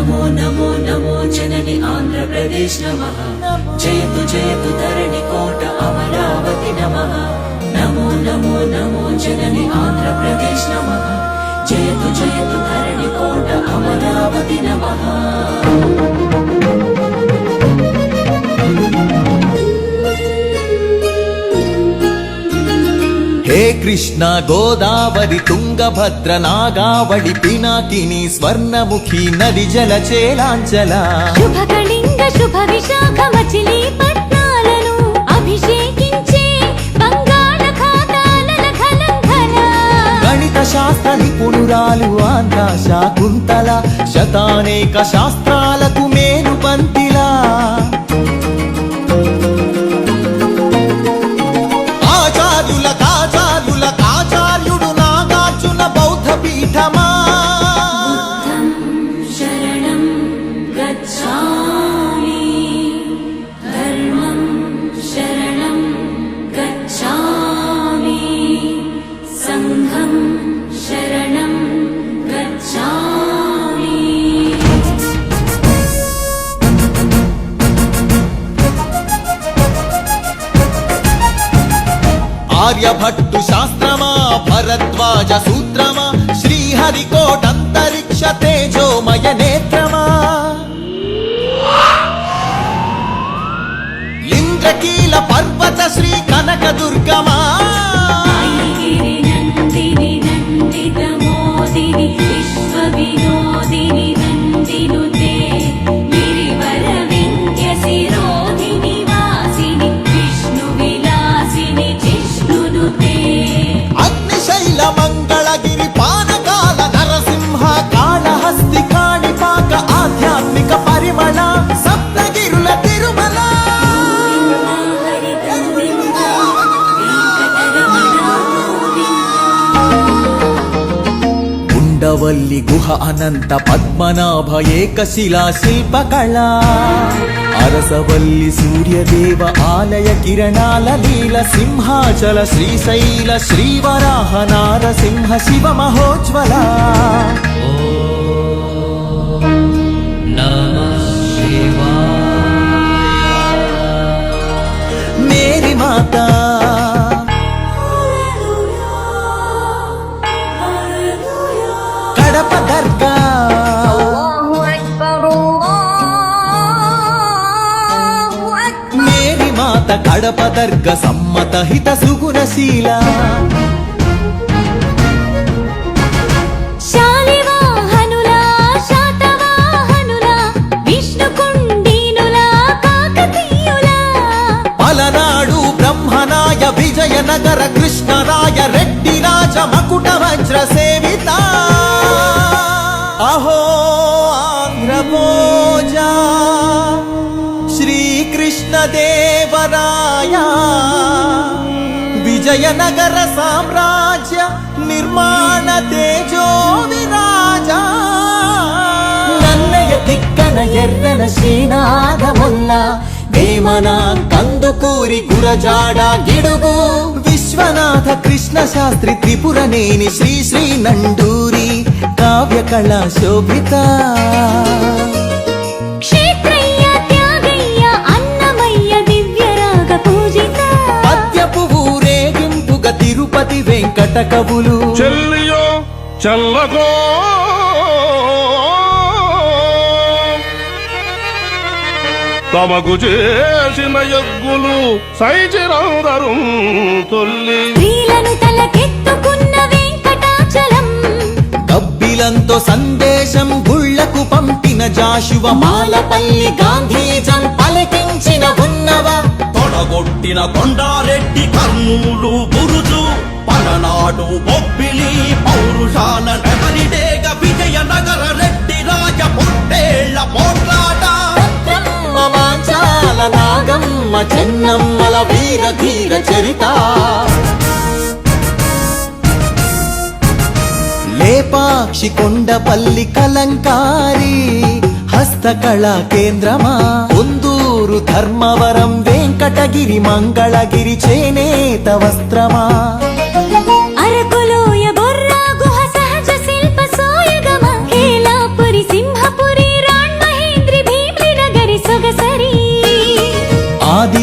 నమో నమో నమో జనని ఆంధ్రప్రదేశ్ నమః జయతు జయతు ధరణి కోట అమరావతి నమః నమో నమో నమో జనని ఆంధ్రప్రదేశ్ నమః జయతు జయతు ధరణి కోట అమరావతి నమః. హే కృష్ణ గోదావరి తుంగభద్ర నాగావళి పినాకిని స్వర్ణముఖి నది జల చేలాంచల శుభ కళింగ శుభ విశాఖ మచిలీపట్నాలను అభిషేకించే బంగాళాఖాతాల ఘనంఘన గణిత శాస్త్ర నిపుణురాలు ఆంధ్ర శాకుంతల శతానేక శాస్త్రాలకు మేలు పంతిలా ఆచార్యుడు నాగార్జున బౌద్ధ పీఠమా శరణం గచ్ఛామి ధర్మం శరణం గచ్ఛామి సంఘం శరణం గచ్ఛామి. ఆర్యభట్టు శాస్త్రమా భరద్వాజ సూత్రమా శ్రీహరికోటంతరిక్ష తేజోమయ నేత్రమా ఇంద్రకీల పర్వత శ్రీ కనక దుర్గమా ఐగిరి నందిని నందిత మోదిని విశ్వ వినోదిని నందినుతే గిరివర వింధ్య శిరోధిని వాసిని విష్ణు విలాసిని జిష్ణునుతే అగ్నిశైల మంగళగిరి పానకాల నరసింహ కాళహస్తి కాణిపాక ఆధ్యాత్మిక పరిమళ సప్తగిరుల తిరుమల హరి గోవింద వెంకటరమణ ఉండవల్లి గుహ అనంత పద్మనాభ ఏకశిలా శిల్పకళ అరసవల్లి సూర్యదేవ ఆలయ కిరణాల లీల సింహాచల శ్రీశైల శ్రీవరాహ నారసింహ శివ మహోజ్వల మేరీ మాతా కడప దర్గా మేరీ మాత కడప దర్గ సమ్మత హిత సుగుణశీల శాలివాహనుల శాతవాహనుల విష్ణుకుండినుల కాకతీయుల పలనాడు బ్రహ్మనాయ విజయనగర కృష్ణరాయ రెడ్డి రాజ మకుట వజ్ర సేవిత అహో ఆంధ్రభోజ శ్రీకృష్ణ దేవరాయ విజయనగర సామ్రాజ్య నిర్మాణ తేజో విరాజ నన్నయ తిక్కన ఎర్రన శ్రీనాథముల్ల వేమన కందుకూరి గురజాడ గిడుగు విశ్వనాథ కృష్ణ శాస్త్రి త్రిపురనేని శ్రీ శ్రీ నండూరి కావ్య కళా శోభిత క్షేత్రయ్య త్యాగయ్య అన్నమయ్య దివ్యరాగ పూజిత పద్యపు ఊరేగింపుగా తిరుపతి వెంకట కవులు చెల్లియో చల్లగో తమకు చేసిన యజ్ఞులు సైచిరందరు తొల్లి స్త్రీలను తలకెత్తుకున్న వెంకటాచలం కబ్బిలంతో సందేశం గుళ్లకు పంపిన జాషువ మాలపల్లి గాంధీజం పలికించిన ఉన్నవ తొడగొట్టిన కొండారెడ్డి కర్నూలు బురుజు పలనాడు బొబ్బిలి పౌరుషాల నెమలిడేగ విజయనగర రెడ్డి రాజ పొట్టేళ్ల పోట్లాట మాంచాల నాగమ్మ చెన్నమ్మల వీర ధీర చరిత లేపాక్షి కొండపల్లి కలంకారి హస్తకళా కేంద్రమా ఉందూరు ధర్మవరం వెంకటగిరి మంగళగిరి చేనేత వస్త్రమా అరకులోయ బొర్రా గుహ సహజ శిల్ప సోయగమ హేలాపురి సింహపురి రా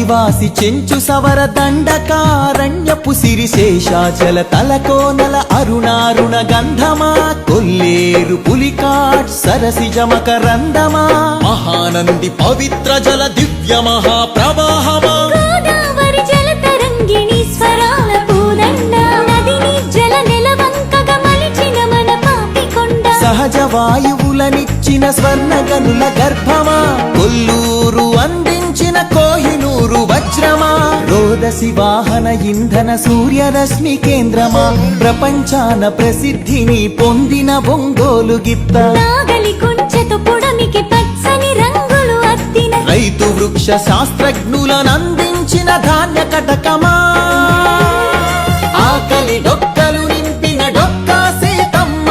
ఆదివాసి చెంచు సవర దండకారణ్యపు సిరి శేషాచల తలకోనల అరుణారుణ గంధమా కొల్లేరు పులికాట్ సరసిజమక రందమా మహానంది పవిత్ర జల దివ్య మహాప్రవాహమా గోదావరి జలతరంగిణి స్వరాల పూదండ నదిని జల నెలవంకగా మలిచిన మన పాపికొండ సహజ వాయువులనిచ్చిన స్వర్ణ గనుల గర్భమా కొల్లూరు అందించిన కోహినూరు వజ్రమా రోదసి వాహన ఇంధన సూర్యరశ్మి కేంద్రమా ప్రపంచాన ప్రసిద్ధిని పొందిన ఒంగోలు గిత్త నాగలి కుంచెతో పుడమికి పచ్చని రంగులు అద్దిన రైతు వృక్ష శాస్త్రజ్ఞులనందించిన ధాన్య కటకమా ఆకలి డొక్కలు నింపిన డొక్కా సీతమ్మ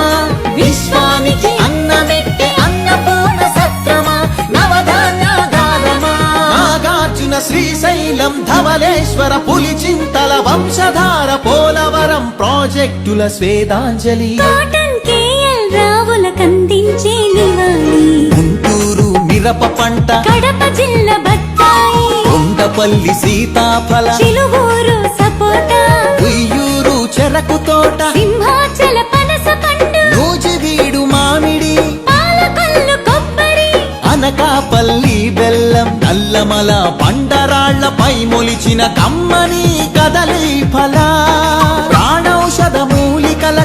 విశ్వానికి అన్నమెట్టే అన్నపూర్ణ సత్రమా నవధాన్యాగారమా నాగార్జున శ్రీశైలం ధవలేశ్వర పులిచింతల వంశధార పోలవరం ప్రాజెక్టుల స్వేదాంజలి కాటన్ కేఎల్ రావుల కందించే నివాళి గుంటూరు మిరప పంట కడప జిల్లా బత్తాయి కొండపల్లి సీతాఫల చిలువూరు సపోటా ఉయ్యూరు చెరకు తోట సింహాచల పనస పండు నూజివీడు మామిడి పాలకొల్లు కొబ్బరి అనకాపల్లి బెల్లం నల్లమల బండరాళ్లపై మొలిచిన కమ్మని కదలి ఫల ప్రాణౌషధ మూలికల